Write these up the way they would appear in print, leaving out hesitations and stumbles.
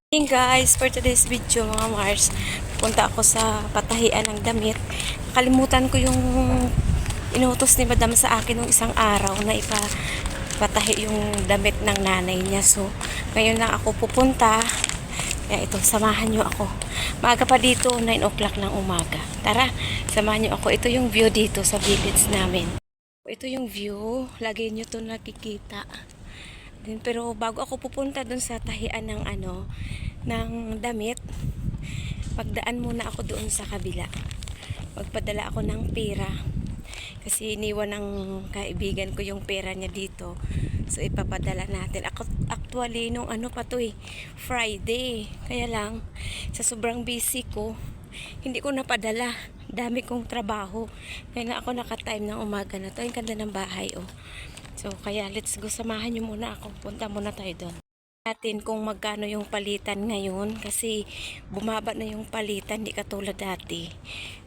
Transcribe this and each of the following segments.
Hey guys, for today's video mga Mars, punta ako sa patahian ng damit. Nakalimutan ko yung inutos ni Madam sa akin nung isang araw na ipapatahi yung damit ng nanay niya. So, ngayon lang ako pupunta. Kaya ito, samahan nyo ako. Maaga pa dito, 9 o'clock ng umaga. Tara, samahan nyo ako. Ito yung view dito sa village namin. Ito yung view. Lagi nyo to nakikita. Pero bago ako pupunta dun sa tahian ng ng damit, magdaan muna ako doon sa kabila. Magpadala ako ng pera. Kasi iniwan ng kaibigan ko yung pera niya dito. So ipapadala natin. Actually, nung pa to Friday. Kaya lang, sa sobrang busy ko, hindi ko napadala. Dami kong trabaho. Kaya na ako naka-time ng umaga na to. Ang ganda ng bahay, oh. So, kaya let's go. Samahan nyo muna ako. Punta muna tayo doon. Natin kung magkano yung palitan ngayon. Kasi bumaba na yung palitan. Di katulad dati.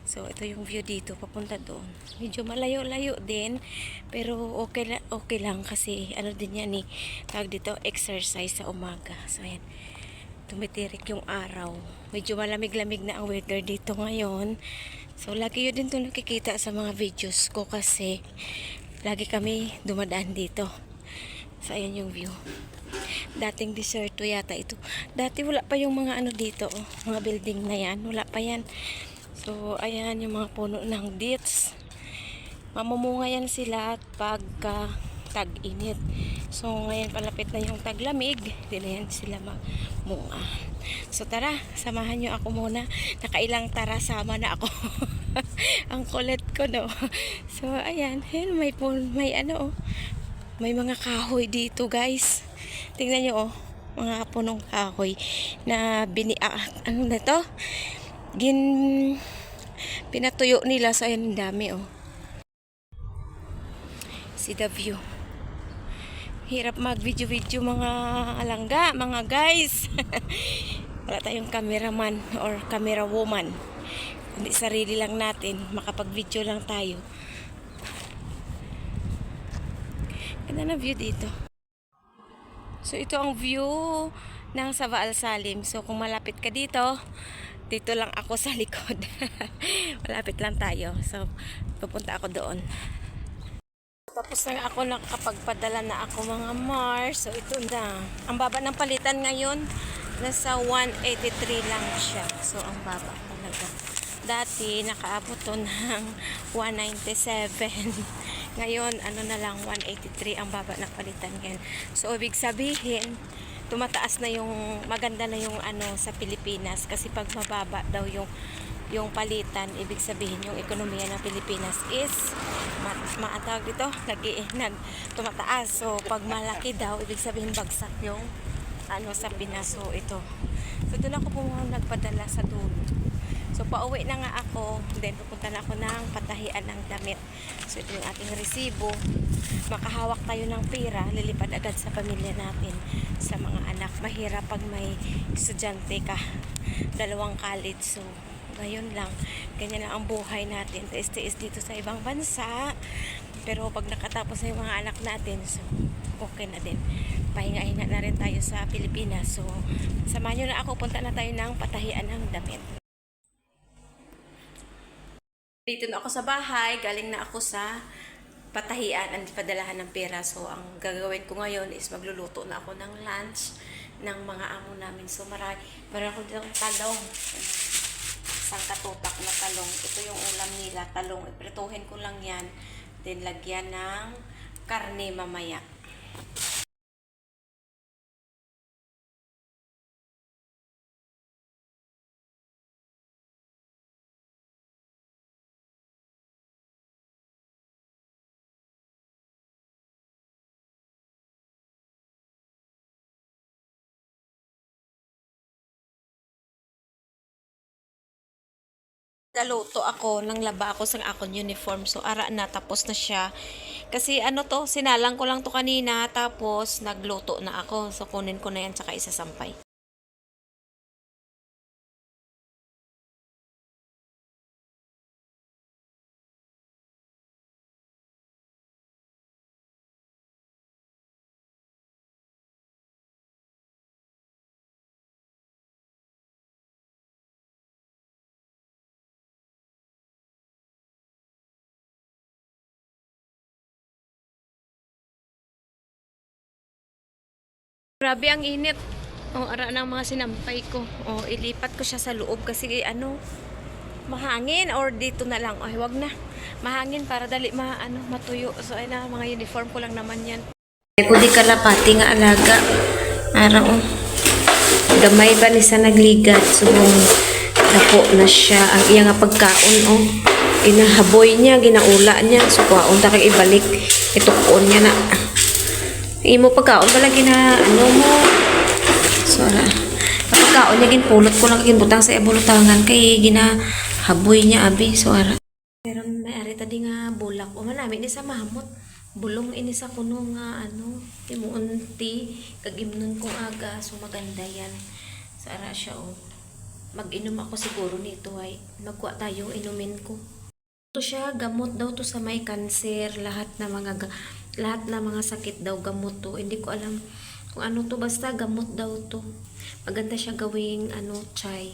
So, ito yung view dito. Papunta doon. Medyo malayo-layo din. Pero okay lang. Kasi ano din yan eh. Tawag dito exercise sa umaga. So, ayan. Tumitirik yung araw. Medyo malamig-lamig na ang weather dito ngayon. So, lagi yun din ito nakikita sa mga videos ko kasi lagi kami dumadaan dito. So, ayan yung view. Dating deserto yata ito. Dati wala pa yung mga dito, oh, mga building na yan. Wala pa yan. So, ayan yung mga puno ng dates. Mamumunga yan sila pagka tag-init. So, ngayon palapit na yung taglamig. Hindi na yan sila mamunga. So, tara, samahan nyo ako muna. Nakailang tara, sama na ako. Ang kulit ko, no? So, ayan. Ayan, oh. May mga kahoy dito, guys. Tingnan nyo, oh. Mga punong kahoy na ano na to? Pinatuyo nila. So, ayan, dami, oh. See the view. Hirap mag-video-video mga alangga, mga guys. Wala tayong cameraman or camera woman. Hindi sarili lang natin, makapag-video lang tayo. Ganda na view dito. So ito ang view ng Sava Al Salim. So kung malapit ka dito, dito lang ako sa likod. Malapit lang tayo. So pupunta ako doon. Tapos na ako nakapagpadala na ako mga Mars. So ito na. Ang baba ng palitan ngayon, nasa 183 lang siya. So ang baba talaga. Dati nakaabot to ng 197. Ngayon ano na lang 183 ang baba ng palitan ngayon. So ibig sabihin tumataas na yung maganda na yung sa Pilipinas kasi pag mababa daw yung palitan, ibig sabihin yung ekonomiya ng Pilipinas is maatawag dito, tumataas. So pag malaki daw, ibig sabihin bagsak yung sa Pinas. So ito. So doon ako nagpadala sa dulo. So pauwi na nga ako, then pupunta na ako ng patahian ng damit. So ito yung ating resibo. Makahawak tayo ng pera, lilipad agad sa pamilya natin, sa mga anak. Mahirap pag may estudyante ka, dalawang college. So ngayon lang, ganyan lang ang buhay natin. Tiis-tiis dito sa ibang bansa. Pero pag nakatapos na yung mga anak natin, so okay na din. Pahinga-hinga na rin tayo sa Pilipinas. So samahan nyo na ako, punta na tayo ng patahian ng damit. Dito na ako sa bahay, galing na ako sa patahian ang padalahan ng pera. So ang gagawin ko ngayon is magluluto na ako ng lunch ng mga amo namin. So marami ako ditong talong. Isang katutak na talong. Ito yung ulam nila, talong. Iprituhin ko lang yan. Then lagyan ng karne mamaya. Naluto ako, nang laba ako sa akong uniform. So, ara na, tapos na siya. Kasi sinalang ko lang to kanina, tapos nagluto na ako. So, kunin ko na yan, tsaka isasampay. Grabe ang init. O, ara ng mga sinampay ko. O, ilipat ko siya sa loob kasi ano, mahangin or dito na lang. Ay, wag na. Mahangin para dali matuyo. So, ay na, mga uniform ko lang naman yan. Ko di kalapati nga alaga. Araw. Gamay ba ni sa nagligat. Subong dako na siya. Ang iya nga pagkaon, oh. Inahaboy niya, ginaula niya. So, kuwaon ta kang ibalik. Itukon niya na. Imo pagkaon pala ano mo. So, pagkaon niya, ginpulot ko lang ginbutang sa ibulutangan kay ginahaboy niya, abi. So, ara. Pero may ari tadi nga bulak. O manami ni sa mahamot. Bulong ini sa kuno nga ano, imuunti kag imnon kong aga. So, maganda yan. So, ara siya, oh. Mag-inom ako siguro nito ay magkuha tayo, inumin ko. Ito siya, gamot daw to sa may cancer, lahat na mga sakit daw gamot to. Hindi ko alam kung ano to, basta gamot daw to. Maganda siya gawing chai.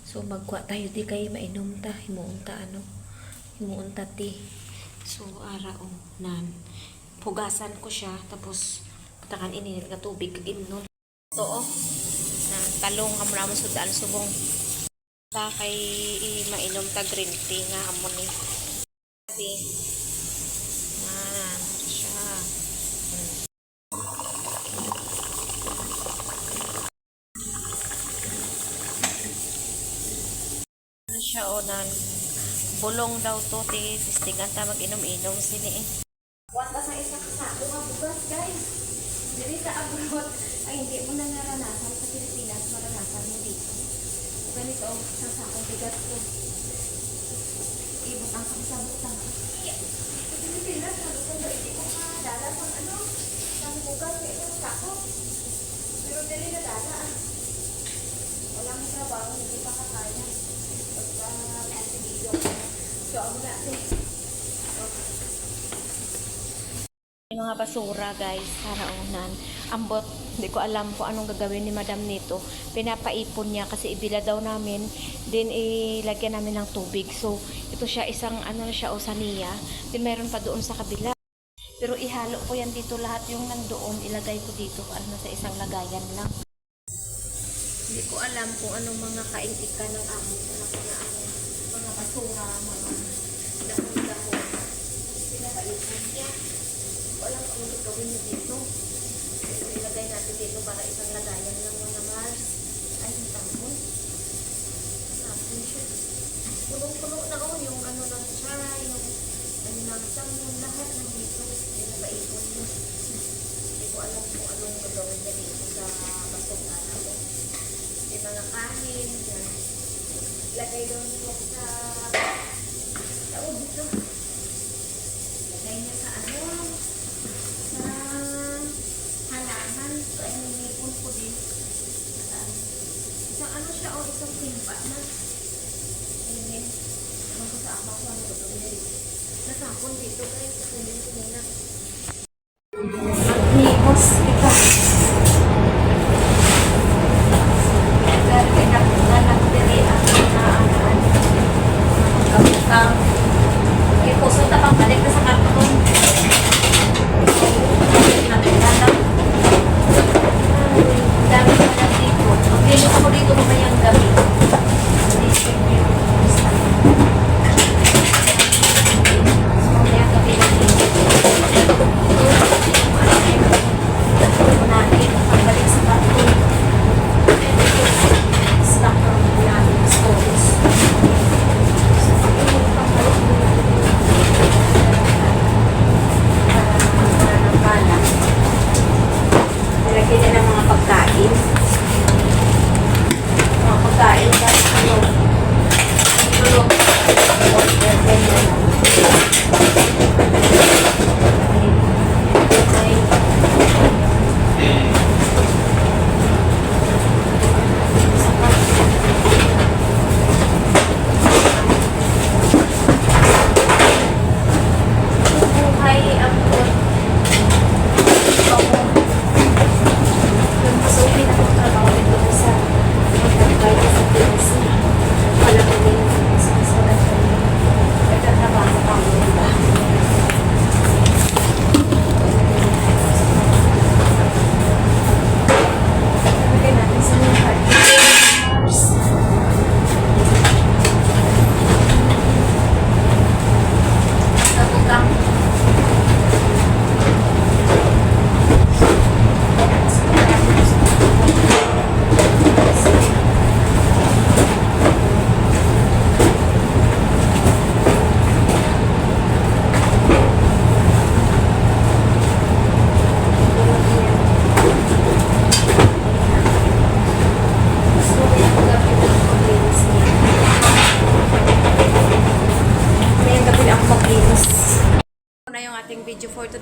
So magkuha tayo di kay mainom ta, himuunta ti. So ara nan. Pugasan ko siya tapos putakan ininit nga tubig kag imnon. To na talong amramo sudan subong ta kay mainom ta green tea nga amon ni. Kasi siya. Siya nan bulong daw to ti tistingan ta mag-inom-inom sini eh. Wala sa isa ka sa nga bugas guys. Dili sa abroad ay hindi mo na naranasan sa Pilipinas, maranasan mo dito. Ganito sa sakong bigat ko. Ibutang sa butang. Sa Pilipinas, hindi ko madala pang ng bugas sa isang sako. Pero dili na dala. Walang trabaho, hindi pa kakaya. So, ang natin. Yung mga basura guys, saraunan. Ambot, hindi ko alam kung anong gagawin ni madam nito. Pinapaipon niya kasi ibila daw namin. Then ilagyan namin ng tubig. So, ito siya isang saniya. Then meron pa doon sa kabila. Pero ihalo ko yan dito lahat yung nandoon. Ilagay ko dito sa isang lagayan lang. Hindi ko alam kung anong mga kaintika ng amo. Mga basura, mga dahon-dahon. Pinapaipon niya. Walang kung gawin niya dito. Ilagay natin dito para isang lagayan lang mga Mars. Ay, yung tamon. Tapon siya. Puno-puno na yung ng chai, yung ng samon, lahat na dito. Pinapaipon niya. Hindi ko alam kung anong gagawin niya dito sa basura natin. Yung mga kanin, yan. Ilagay doon niya sa tao dito. Ilagay niya sa sa halaman. So, ay nilipon ko din. Isang siya o isang timpa na. Ayan. Naman ko sa ama ko ano ito niya. Nasapon dito guys. Kunin ko muna. Magnihos ito. Puso tapang balik na sa karton. Dami ko lang dito. Mag-linis ako dito mamayang gabi. So, mamayang gabi lang dito. Unahin, pagbalik sa karton. Stock namin stories. Nilagyan na ng mga pagkain.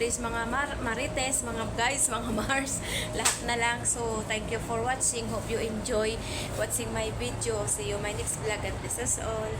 Please mga Marites, mga guys, mga Mars, lahat na lang. So, thank you for watching. Hope you enjoy watching my video. See you my next vlog, and this is all.